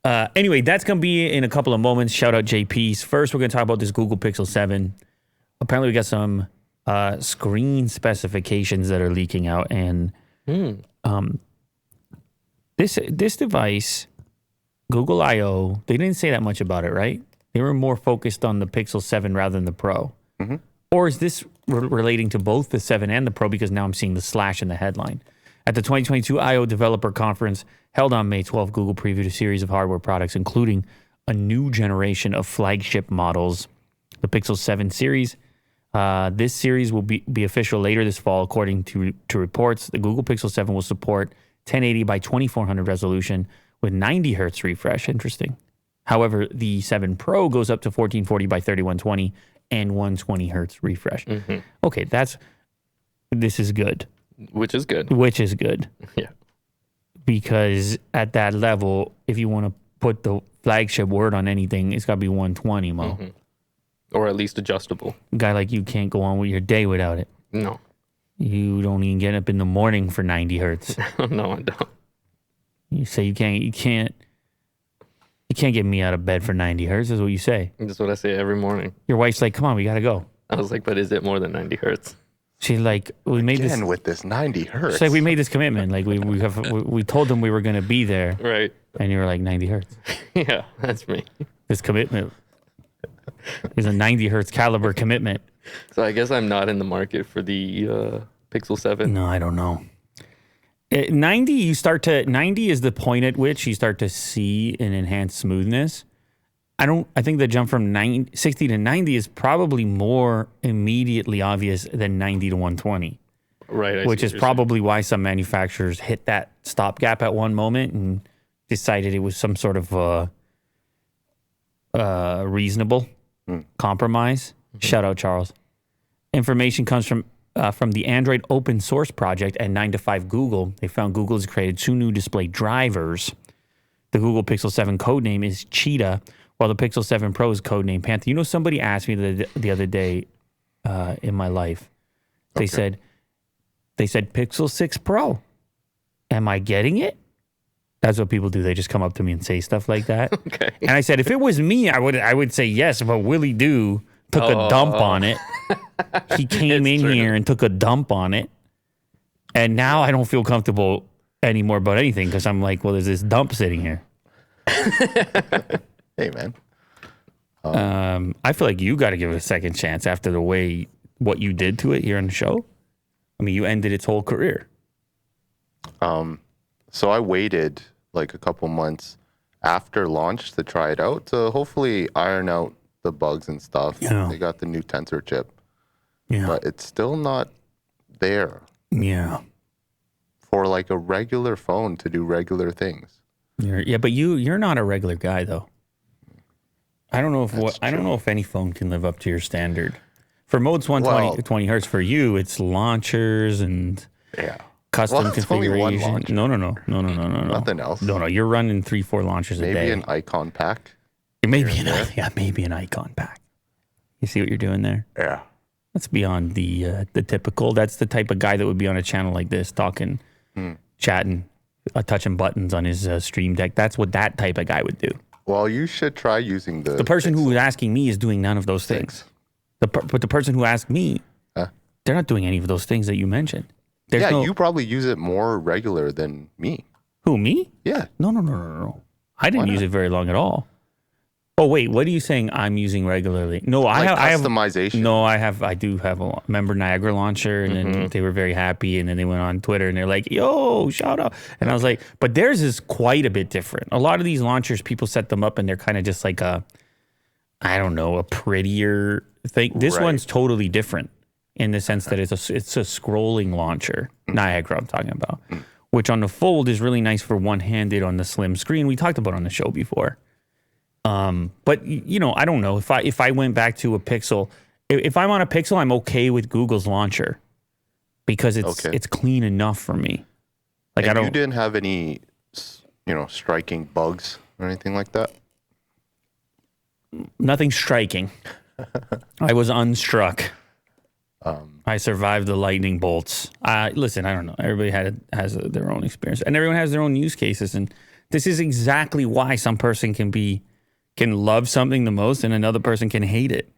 Anyway, that's going to be in a couple of moments. Shout out JP's. First, we're going to talk about this Google Pixel 7. Apparently, we got some screen specifications that are leaking out. And this device, Google I.O., they didn't say that much about it, right? They were more focused on the Pixel 7 rather than the Pro. Mm-hmm. Or is this relating to both the 7 and the Pro? Because now I'm seeing the slash in the headline. At the 2022 I.O. Developer Conference held on May 12, Google previewed a series of hardware products, including a new generation of flagship models, the Pixel 7 series. This series will be official later this fall, according to reports. The Google Pixel 7 will support 1080 by 2400 resolution with 90 hertz refresh. Interesting. However, the 7 Pro goes up to 1440 by 3120 and 120 hertz refresh. Mm-hmm. Okay, this is good. Which is good. Yeah. Because at that level, if you want to put the flagship word on anything, it's got to be 120, Mo. Mm-hmm. Or at least adjustable. A guy like you can't go on with your day without it. No. You don't even get up in the morning for 90 hertz. No, I don't. You say you can't get me out of bed for 90 hertz, is what you say. That's what I say every morning. Your wife's like, come on, we got to go. I was like, but is it more than 90 hertz? She's like, we made this with this 90 hertz. She's like, we made this commitment. Like we told them we were going to be there. Right. And you were like 90 hertz. Yeah, that's me. This commitment is a 90 hertz caliber commitment. So I guess I'm not in the market for the Pixel 7. No, I don't know. 90 is the point at which you start to see an enhanced smoothness. I think the jump from 60 to 90 is probably more immediately obvious than 90 to 120. Right. Which is probably why some manufacturers hit that stopgap at one moment and decided it was some sort of reasonable compromise. Mm-hmm. Shout out, Charles. Information comes from the Android open source project at 9 to 5 Google. They found Google has created 2 new display drivers. The Google Pixel 7 codename is Cheetah, while the Pixel 7 Pro's codename Panther. You know, somebody asked me the other day in my life. They said Pixel 6 Pro. Am I getting it? That's what people do. They just come up to me and say stuff like that. Okay. And I said, if it was me, I would say yes, but Willie Doo took a dump on it. He came in here and took a dump on it. And now I don't feel comfortable anymore about anything because I'm like, well, there's this dump sitting here. Hey, man. I feel like you got to give it a second chance after what you did to it here on the show. I mean, you ended its whole career. So I waited like a couple months after launch to try it out to hopefully iron out the bugs and stuff. Yeah. They got the new Tensor chip. Yeah. But it's still not there. Yeah. For like a regular phone to do regular things. But you're not a regular guy though. I don't know if any phone can live up to your standard. For modes 120 hertz for you, it's launchers and custom configuration. No. Nothing else. No. You're running 3-4 launchers a day. Maybe an icon pack. Maybe an icon pack. You see what you're doing there? Yeah. That's beyond the typical. That's the type of guy that would be on a channel like this, talking, chatting, touching buttons on his Stream Deck. That's what that type of guy would do. Well, you should try using the person who was asking me is doing none of those things. But the person who asked me, they're not doing any of those things that you mentioned. You probably use it more regular than me. Who, me? Yeah. No. I didn't use it very long at all. Oh, wait, what are you saying I'm using regularly? No, I have customization. I do have a member Niagara launcher, and then they were very happy, and then they went on Twitter and they're like, yo, shout out. And I was like, but theirs is quite a bit different. A lot of these launchers, people set them up and they're kind of just like a prettier thing. This one's totally different in the sense that it's a scrolling launcher. Niagara I'm talking about, which on the fold is really nice for one-handed on the slim screen. We talked about on the show before. But I don't know if I went back to a Pixel, if I'm on a Pixel, I'm okay with Google's launcher because it's clean enough for me. Like you didn't have any, striking bugs or anything like that. Nothing striking. I was unstruck. I survived the lightning bolts. Listen, I don't know. Everybody has their own experience, and everyone has their own use cases. And This is exactly why some person can love something the most and another person can hate it.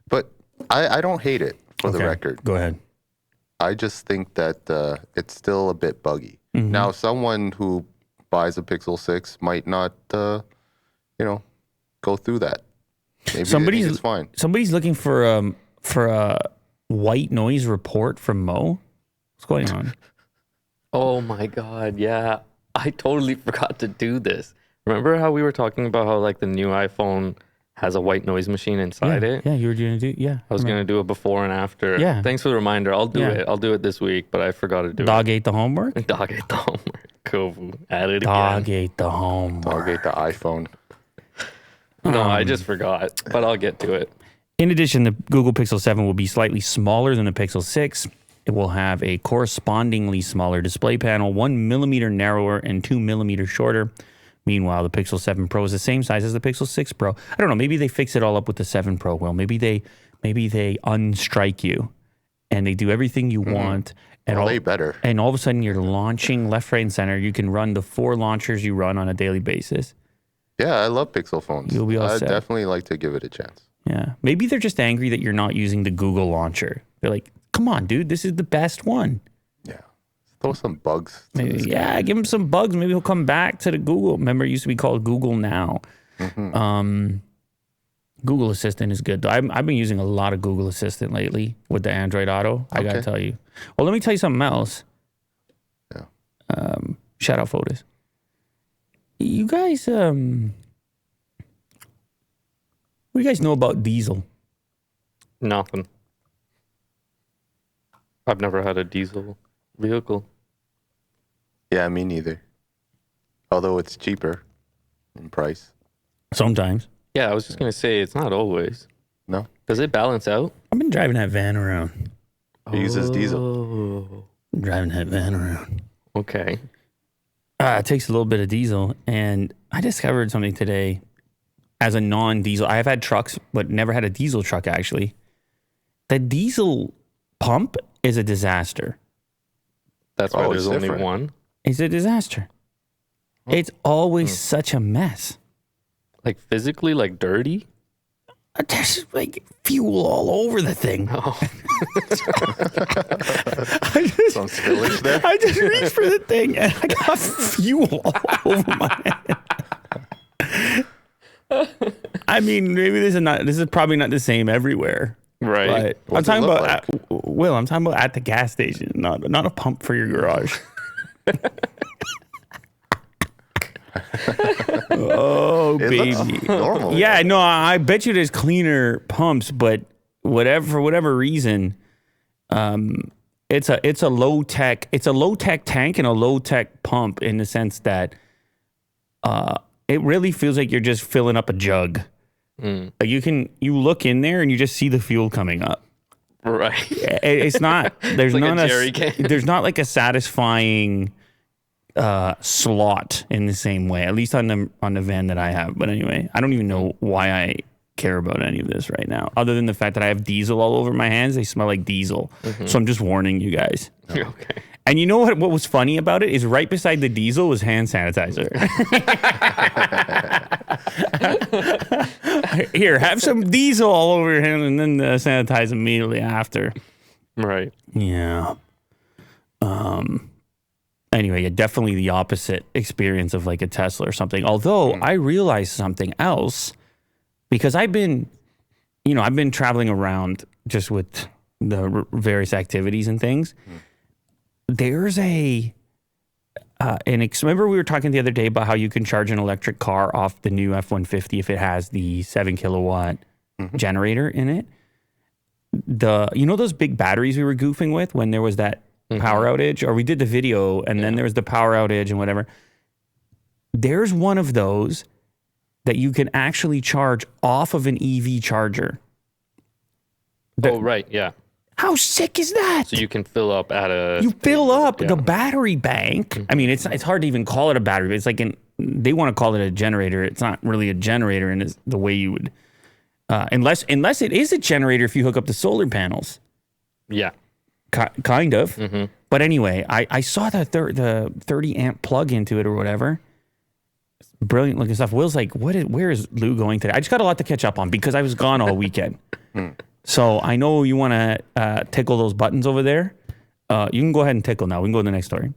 But I don't hate it, for the record. Go ahead. I just think that it's still a bit buggy. Now, someone who buys a Pixel 6 might not, go through that. Maybe they think it's fine. Somebody's looking for a white noise report from Mo. What's going on? Oh my God, yeah. I totally forgot to do this. Remember how we were talking about how like the new iPhone has a white noise machine inside it? Yeah, you were going to do. Yeah, I was going to do a before and after. Yeah. Thanks for the reminder. I'll do it. I'll do it this week, but I forgot to do Dog ate the homework. it. Dog ate the homework. Kovu. At it Dog again. ate the homework. Dog ate the iPhone. No, I just forgot, but I'll get to it. In addition, the Google Pixel 7 will be slightly smaller than the Pixel 6. It will have a correspondingly smaller display panel, 1 millimeter narrower and 2 millimeters shorter. Meanwhile, the Pixel 7 Pro is the same size as the Pixel 6 Pro. I don't know. Maybe they fix it all up with the 7 Pro. Well, maybe they unstrike you and they do everything you want. And They better. And all of a sudden, you're launching left, right, and center. You can run the 4 launchers you run on a daily basis. Yeah, I love Pixel phones. You'll be all I'd set. definitely like to give it a chance. Yeah. Maybe they're just angry that you're not using the Google launcher. They're like, come on, dude, this is the best one. Yeah. Throw some bugs. To Maybe, this yeah, give him some bugs. Maybe he'll come back to the Google. Remember, it used to be called Google Now. Google Assistant is good, though. I've been using a lot of Google Assistant lately with the Android Auto. I got to tell you. Well, let me tell you something else. Yeah. Shout out Fotis. You guys, what do you guys know about diesel? Nothing. I've never had a diesel vehicle. Yeah, me neither. Although it's cheaper in price. Sometimes. Yeah, I was just going to say, it's not always. No? Does it balance out? I've been driving that van around. It uses diesel. Oh, Driving that van around. okay. It takes a little bit of diesel, and I discovered something today as a non-diesel. I have had trucks, but never had a diesel truck, actually. The diesel pump is a disaster. That's why Oh, there's it's only different. one. It's a disaster. It's always such a mess. Like physically, like dirty? There's like fuel all over the thing. Oh. Some spillage there. I just reached for the thing and I got fuel all over my head. I mean, maybe this is probably not the same everywhere. Right. But I'm What's it talking look about I'm talking about at the gas station, not a pump for your garage. Oh, It baby. looks normal. Yeah, no, I bet you there's cleaner pumps, but for whatever reason, it's a low tech tank and a low tech pump in the sense that it really feels like you're just filling up a jug. Like you look in there and you just see the fuel coming up. Right. It's not there's Like a not jerry can. there's not like a satisfying slot in the same way, at least on the van that I have. But anyway, I don't even know why I care about any of this right now, other than the fact that I have diesel all over my hands. They smell like diesel. So I'm just warning you guys. Okay. And you know what was funny about it is right beside the diesel was hand sanitizer. Here, have some diesel all over your hand and then sanitize immediately after. Right. Yeah. Anyway, yeah, definitely the opposite experience of like a Tesla or something. Although I realized something else because I've been traveling around just with the various activities and things. There's remember we were talking the other day about how you can charge an electric car off the new F-150 if it has the 7 kilowatt generator in it. Those big batteries we were goofing with when there was that power outage, or we did the video and then there was the power outage and whatever. There's one of those that you can actually charge off of an EV charger. Oh, right. Yeah. How sick is that? So you can fill up at a... You fill up the battery bank. I mean, it's hard to even call it a battery. But it's like they want to call it a generator. It's not really a generator in the way you would, unless it is a generator if you hook up the solar panels. Yeah. Kind of. But anyway, I saw the 30 amp plug into it or whatever. brilliant looking stuff. Will's like, where is Lew going today? I just got a lot to catch up on because I was gone all weekend. So I know you want to tickle those buttons over there. You can go ahead and tickle now. We can go to the next story.